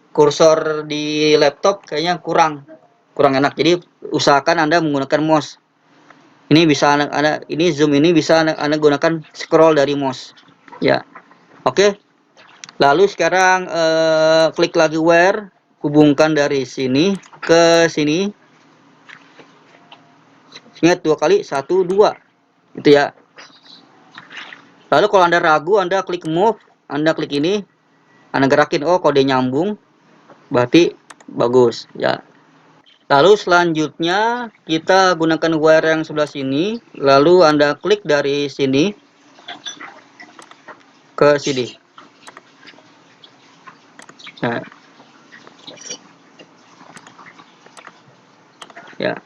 kursor di laptop kayaknya kurang enak. Jadi usahakan Anda menggunakan mouse. Ini bisa ini zoom ini bisa Anda gunakan scroll dari mouse. Ya. Oke. Lalu sekarang klik lagi wire, hubungkan dari sini ke sini. Ingat 2 kali, 1, 2. Itu ya. Lalu kalau Anda ragu, Anda klik move, Anda klik ini, Anda gerakin, oh kode nyambung, berarti bagus ya. Lalu selanjutnya kita gunakan wire yang sebelah sini, lalu Anda klik dari sini ke sini. Nah. Ya.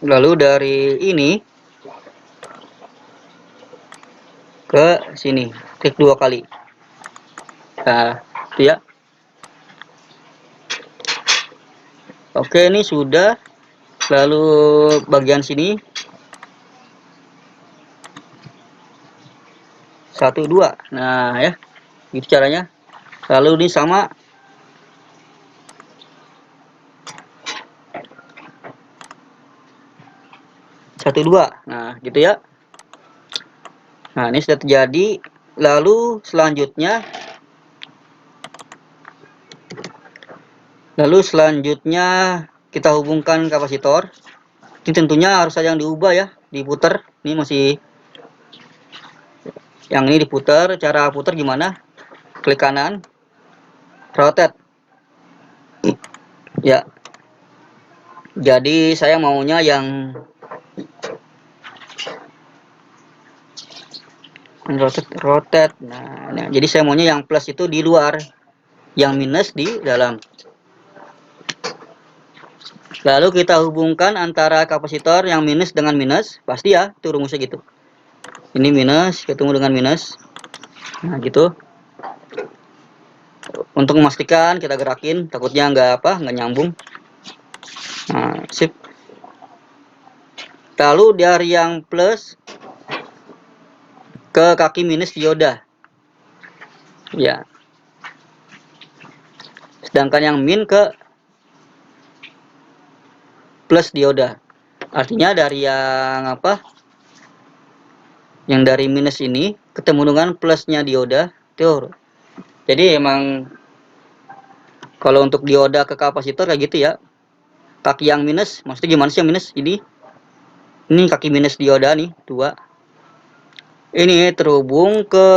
Lalu dari ini ke sini, klik 2 kali. Nah, itu ya. Oke, ini sudah. Lalu bagian sini 1, 2. Nah, ya. Itu caranya. Lalu ini sama. Satu, 2. Nah, gitu ya. Nah, ini sudah terjadi. Lalu selanjutnya kita hubungkan kapasitor. Ini tentunya harus ada yang diubah ya, diputar. Ini masih yang ini diputar. Cara putar gimana? Klik kanan, rotate. Ya. Jadi saya maunya yang rotate. Nah, jadi saya maunya yang plus itu di luar, yang minus di dalam. Lalu kita hubungkan antara kapasitor yang minus dengan minus, pasti ya, itu rumusnya gitu. Ini minus ketemu dengan minus. Nah, gitu. Untuk memastikan kita gerakin, takutnya nggak nyambung. Nah, sip. Lalu dari yang plus ke kaki minus dioda. Ya. Sedangkan yang min ke plus dioda. Artinya dari yang apa? Yang dari minus ini ketemu dengan plusnya dioda itu. Jadi emang kalau untuk dioda ke kapasitor kayak gitu ya. Kaki yang minus, maksudnya gimana sih yang minus? Ini kaki minus dioda nih, 2. Ini terhubung ke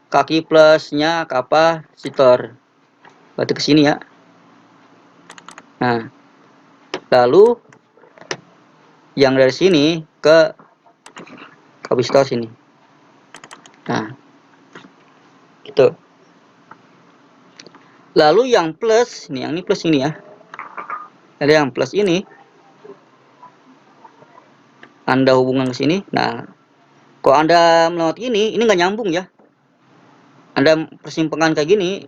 kaki plusnya kapasitor. Berarti ke sini ya. Nah, lalu yang dari sini ke kapasitor sini. Nah, gitu. Lalu yang plus, nih yang ini plus ini ya. Ada yang plus ini. Anda hubungan ke sini. Nah, kalau Anda melewati ini nggak nyambung ya. Anda persimpangan kayak gini,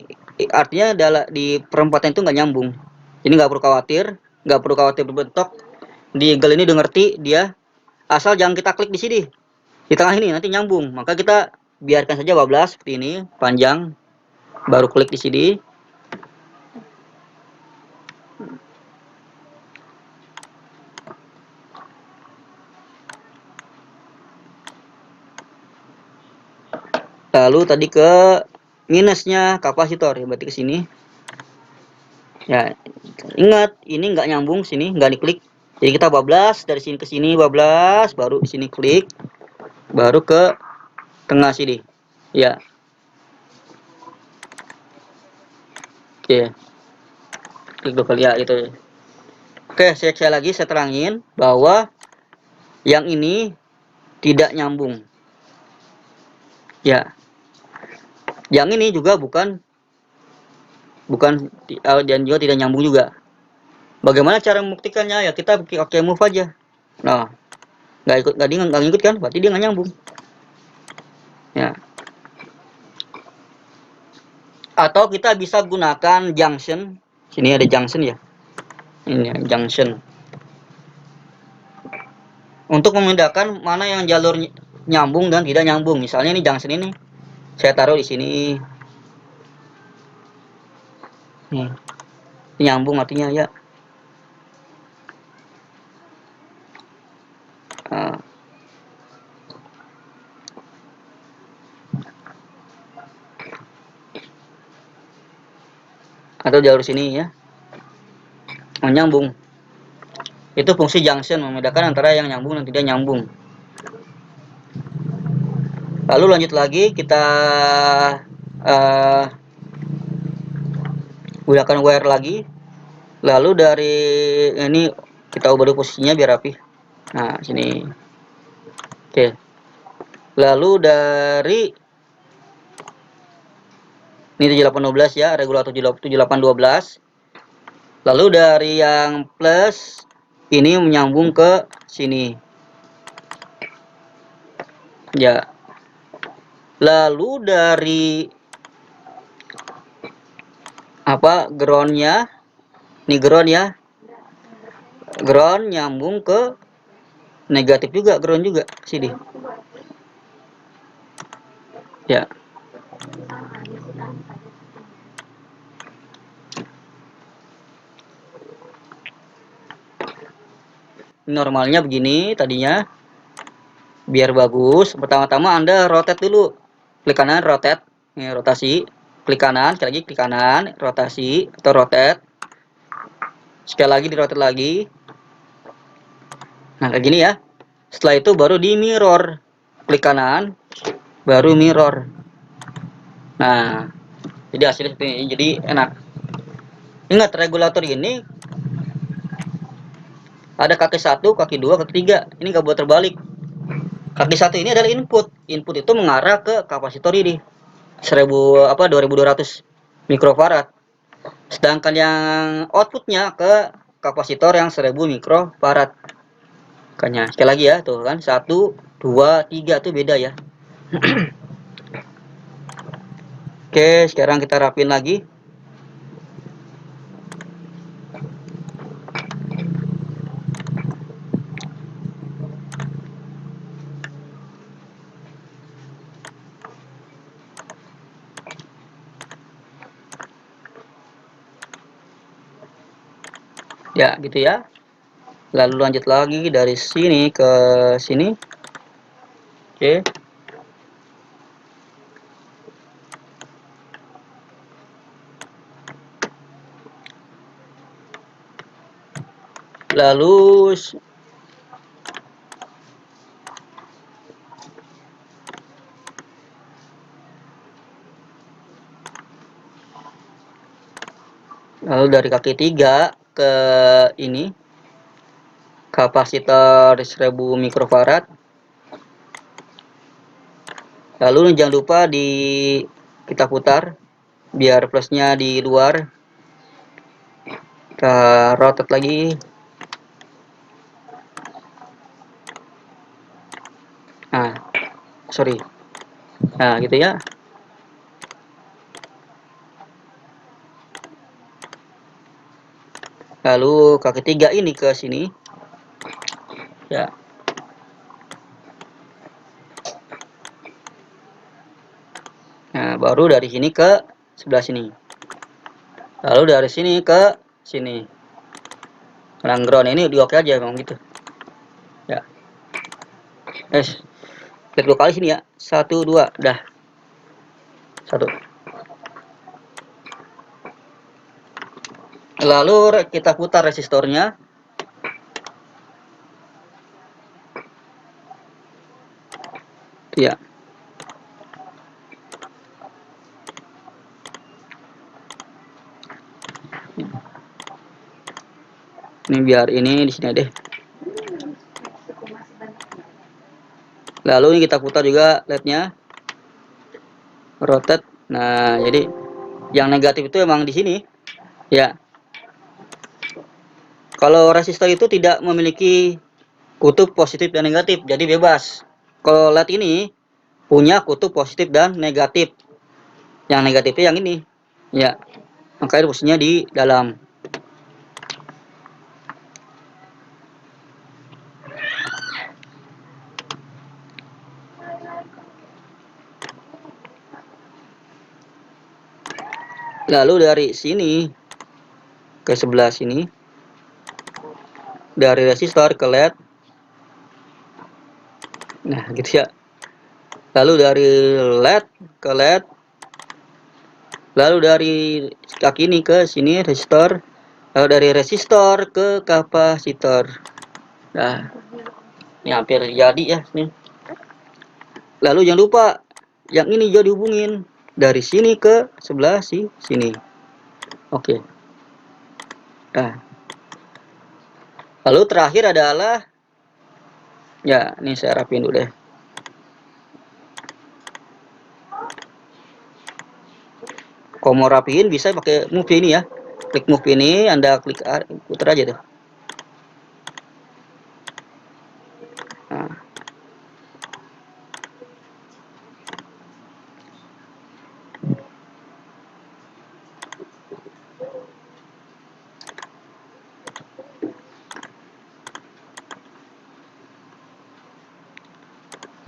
artinya di perempatan itu nggak nyambung. Ini nggak perlu khawatir berbentok. Di eagle ini udah ngerti dia. Asal jangan kita klik di sini. Di tengah ini nanti nyambung. Maka kita biarkan saja 12 seperti ini, panjang. Baru klik di sini. Lalu tadi ke minusnya kapasitor ya, berarti ke sini. Ya, ingat ini nggak nyambung sini, nggak diklik. Jadi kita bablas dari sini ke sini, bablas, baru sini klik, baru ke tengah sini. Ya. Oke. Klik 2 kali ya itu. Oke, saya lagi saya terangin bahwa yang ini tidak nyambung. Ya. Yang ini juga bukan dan juga tidak nyambung juga. Bagaimana cara membuktikannya? Ya kita oke move aja. Nah, nggak ngikut kan? Berarti dia nggak nyambung. Ya. Atau kita bisa gunakan junction. Sini ada junction ya. Ini ya, junction. Untuk membedakan mana yang jalur nyambung dan tidak nyambung. Misalnya ini junction ini. Saya taruh di sini. Nih. Nyambung artinya ya. Atau jalur sini ya. Menyambung. Itu fungsi junction, membedakan antara yang nyambung dan tidak nyambung. Lalu lanjut lagi kita gunakan wire lagi. Lalu dari ini kita ubah posisinya biar rapi. Nah, sini. Oke. Lalu dari ini 7812 ya, regulator 7812. Lalu dari yang plus ini menyambung ke sini. Ya. Lalu dari apa groundnya, ini ground ya, ground nyambung ke negatif juga, ground juga sini. Ya. Normalnya begini tadinya. Biar bagus, pertama-tama Anda rotate dulu. Klik kanan, rotate. Ini rotasi. Klik kanan, sekali lagi klik kanan, rotasi atau rotate. Sekali lagi di rotate lagi. Nah, kayak gini ya. Setelah itu baru di mirror. Klik kanan, baru mirror. Nah, jadi hasilnya seperti ini. Jadi enak. Ingat, regulator ini ada kaki 1, kaki 2, kaki 3. Ini nggak boleh terbalik. Kaki 1 ini adalah input. Input itu mengarah ke kapasitor ini. 2200 mikrofarad. Sedangkan yang outputnya ke kapasitor yang 1000 mikrofarad. Makanya sekali lagi ya, tuh kan 1, 2, 3 tuh beda ya. Oke, sekarang kita rapin lagi. Ya, gitu ya. Lalu lanjut lagi dari sini ke sini. Oke. Lalu dari kaki 3 ke ini kapasitor 1000 mikrofarad. Lalu jangan lupa kita putar biar plusnya di luar. Kita rotate lagi. Nah, sorry. Nah, gitu ya. Lalu kaki 3 ini ke sini. Ya. Nah, baru dari sini ke sebelah sini. Lalu dari sini ke sini. Yang ground ini di oke aja memang gitu. Ya. Klik 2 kali sini ya. 1 2 dah. 1. Lalu kita putar resistornya. Ya. Ini biar ini di sini deh. Lalu ini kita putar juga LED-nya. Rotate. Nah, jadi yang negatif itu emang di sini. Ya. Kalau resistor itu tidak memiliki kutub positif dan negatif, jadi bebas. Kalau LED ini punya kutub positif dan negatif. Yang negatifnya yang ini. Ya. Makanya posisinya di dalam. Lalu dari sini ke sebelah sini, dari resistor ke LED. Nah, gitu ya. Lalu dari LED ke LED. Lalu dari kaki ini ke sini resistor. Lalu dari resistor ke kapasitor. Nah, ini hampir jadi ya nih. Lalu jangan lupa yang ini juga dihubungin dari sini ke sebelah sini. Oke. Nah, lalu terakhir adalah ya, ini saya rapin dulu deh. Kalau mau rapiin bisa pakai move ini ya. Klik move ini, Anda klik putar aja tuh. Nah.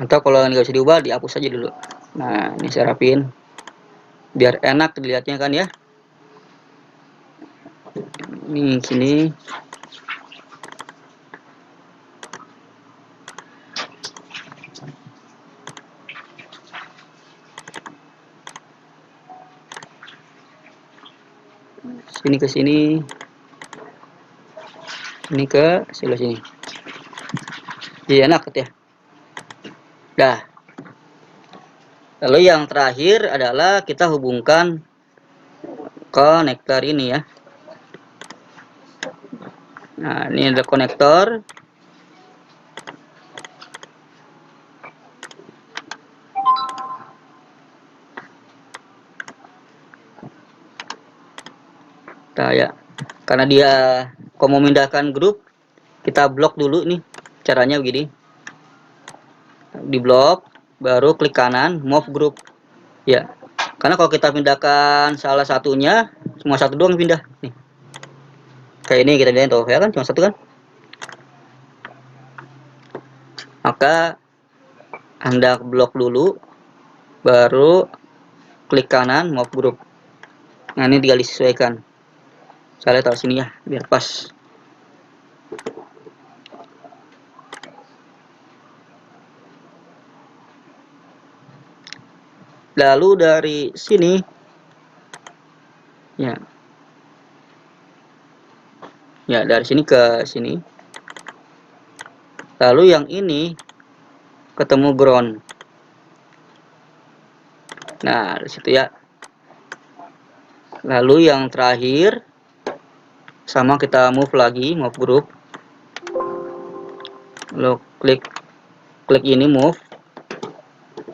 Atau kalau nggak bisa diubah, dihapus aja dulu. Nah, ini saya rapin biar enak dilihatnya kan ya. Ini sini. Sini ke sini. Ini ke sebelah sini. Jadi enak ya. Dah. Lalu yang terakhir adalah kita hubungkan konektor ini ya. Nah, ini ada konektor. Nah, ya. Karena dia kalau mau memindahkan grup, kita blok dulu nih. Caranya begini. Di blok, baru klik kanan, move group. Ya. Karena kalau kita pindahkan salah satunya, cuma satu doang pindah. Nih. Kayak ini kita pindahin tuh, ya kan? Cuma satu kan? Maka Anda blok dulu, baru klik kanan, move group. Nah, ini tinggal disesuaikan. Saya taruh sini ya, biar pas. Lalu dari sini ya, dari sini ke sini. Lalu yang ini ketemu ground. Nah, di situ ya. Lalu yang terakhir sama kita move lagi, move group. Lalu klik ini move.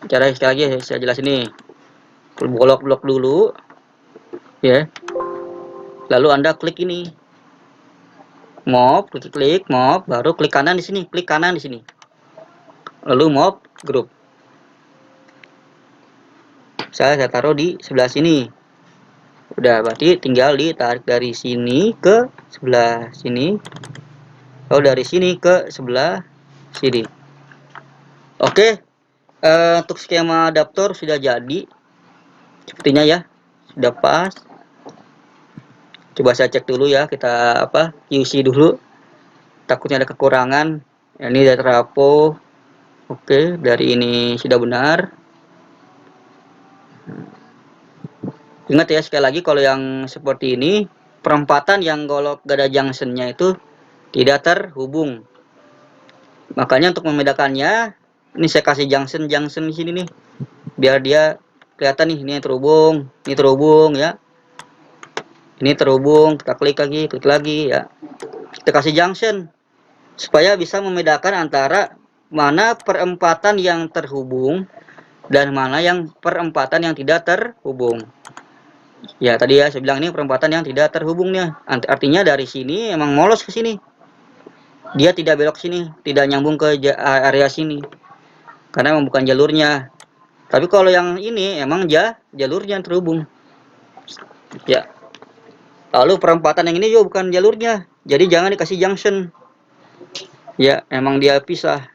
Cara sekali lagi saya jelas ini. Blok dulu ya. Lalu Anda klik ini. Move, klik move, baru klik kanan di sini, klik kanan di sini. Lalu move group. Saya taruh di sebelah sini. Udah, berarti tinggal ditarik dari sini ke sebelah sini. Lalu dari sini ke sebelah sini. Oke, untuk skema adaptor sudah jadi. Sepertinya ya, sudah pas. Coba saya cek dulu ya, kita QC dulu. Takutnya ada kekurangan. Ini data rapo. Oke, dari ini sudah benar. Ingat ya, sekali lagi kalau yang seperti ini, perempatan yang golok gada junctionnya itu tidak terhubung. Makanya untuk membedakannya, ini saya kasih junction di sini nih, biar dia kelihatan nih, ini terhubung ya. Ini terhubung, kita klik lagi ya. Kita kasih junction supaya bisa membedakan antara mana perempatan yang terhubung dan mana yang perempatan yang tidak terhubung. Ya, tadi ya saya bilang ini perempatan yang tidak terhubungnya. Artinya dari sini emang molos ke sini. Dia tidak belok sini, tidak nyambung ke area sini. Karena emang bukan jalurnya. Tapi kalau yang ini emang jalurnya yang terhubung. Ya. Lalu perempatan yang ini juga bukan jalurnya. Jadi jangan dikasih junction. Ya, emang dia pisah.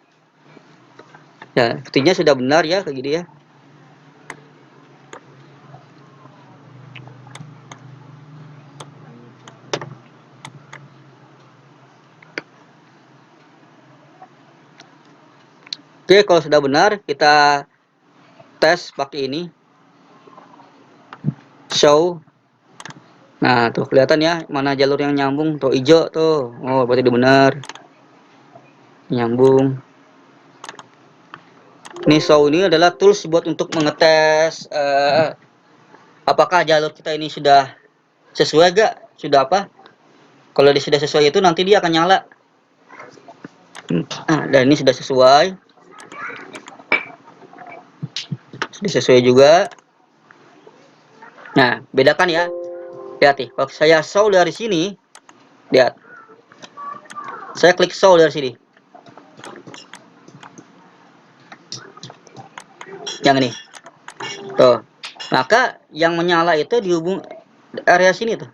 Ya, sepertinya sudah benar ya kayak gini ya. Oke, kalau sudah benar, kita tes pakai ini. Show. Nah, tuh kelihatan ya, mana jalur yang nyambung. Tuh, hijau tuh. Oh, berarti udah benar. Nyambung. Ini show ini adalah tools buat untuk mengetes apakah jalur kita ini sudah sesuai gak? Sudah apa? Kalau dia sudah sesuai itu nanti dia akan nyala. Nah, dan ini sudah sesuai. Sudah sesuai juga. Nah, bedakan ya. Lihat nih, kalau saya show dari sini, lihat. Saya klik show dari sini. Yang ini. Tuh. Maka yang menyala itu di hubung area sini tuh.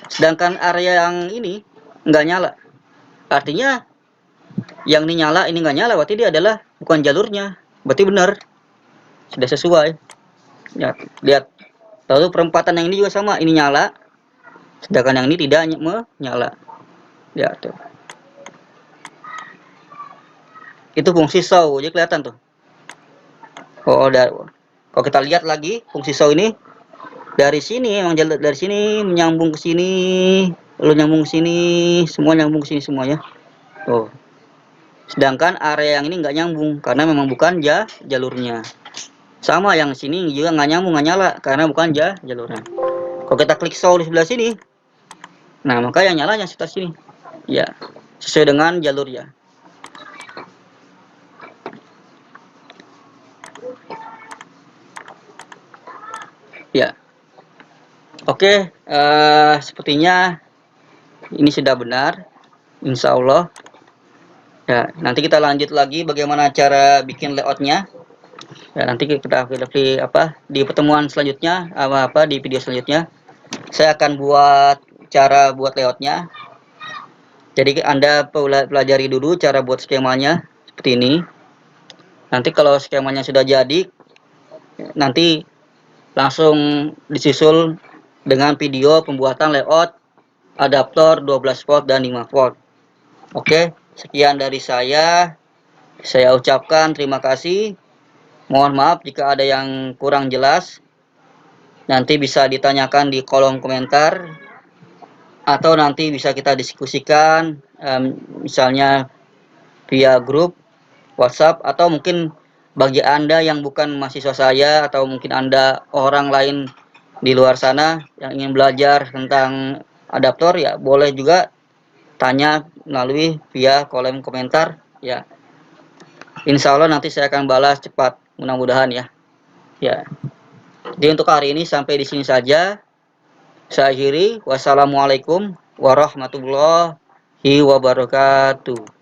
Sedangkan area yang ini nggak nyala. Artinya yang ini nyala, ini nggak nyala, berarti dia adalah bukan jalurnya. Berarti benar. Sudah sesuai. Ya, lihat. Lalu perempatan yang ini juga sama, ini nyala. Sedangkan yang ini tidak menyala. Ya, tuh. Itu fungsi show, jadi kelihatan tuh. Oh, kalau kita lihat lagi fungsi show ini dari sini, emang dari sini menyambung ke sini, lalu nyambung ke sini, semua nyambung ke sini semuanya. Tuh. Sedangkan area yang ini nggak nyambung karena memang bukan jalurnya. Sama yang sini juga nggak nyambung, nggak nyala karena bukan jalurnya. Kalau kita klik show di sebelah sini, nah maka yang nyalanya sekitar sini. Ya, sesuai dengan jalur ya. Ya. Oke, sepertinya ini sudah benar. Insya Allah. Ya, nanti kita lanjut lagi bagaimana cara bikin layoutnya. Ya, nanti kita di pertemuan selanjutnya, di video selanjutnya, saya akan buat cara buat layoutnya. Jadi Anda pelajari dulu cara buat skemanya seperti ini. Nanti kalau skemanya sudah jadi, nanti langsung disusul dengan video pembuatan layout adaptor 12 volt dan 5 volt. Oke, sekian dari saya. Saya ucapkan terima kasih. Mohon maaf jika ada yang kurang jelas. Nanti bisa ditanyakan di kolom komentar atau nanti bisa kita diskusikan, misalnya via grup WhatsApp, atau mungkin bagi Anda yang bukan mahasiswa saya atau mungkin Anda orang lain di luar sana yang ingin belajar tentang adaptor, ya boleh juga tanya melalui via kolom komentar ya. Insya Allah nanti saya akan balas cepat, mudah-mudahan ya. Ya. Jadi untuk hari ini sampai di sini saja. Saya akhiri. Wassalamualaikum warahmatullahi wabarakatuh.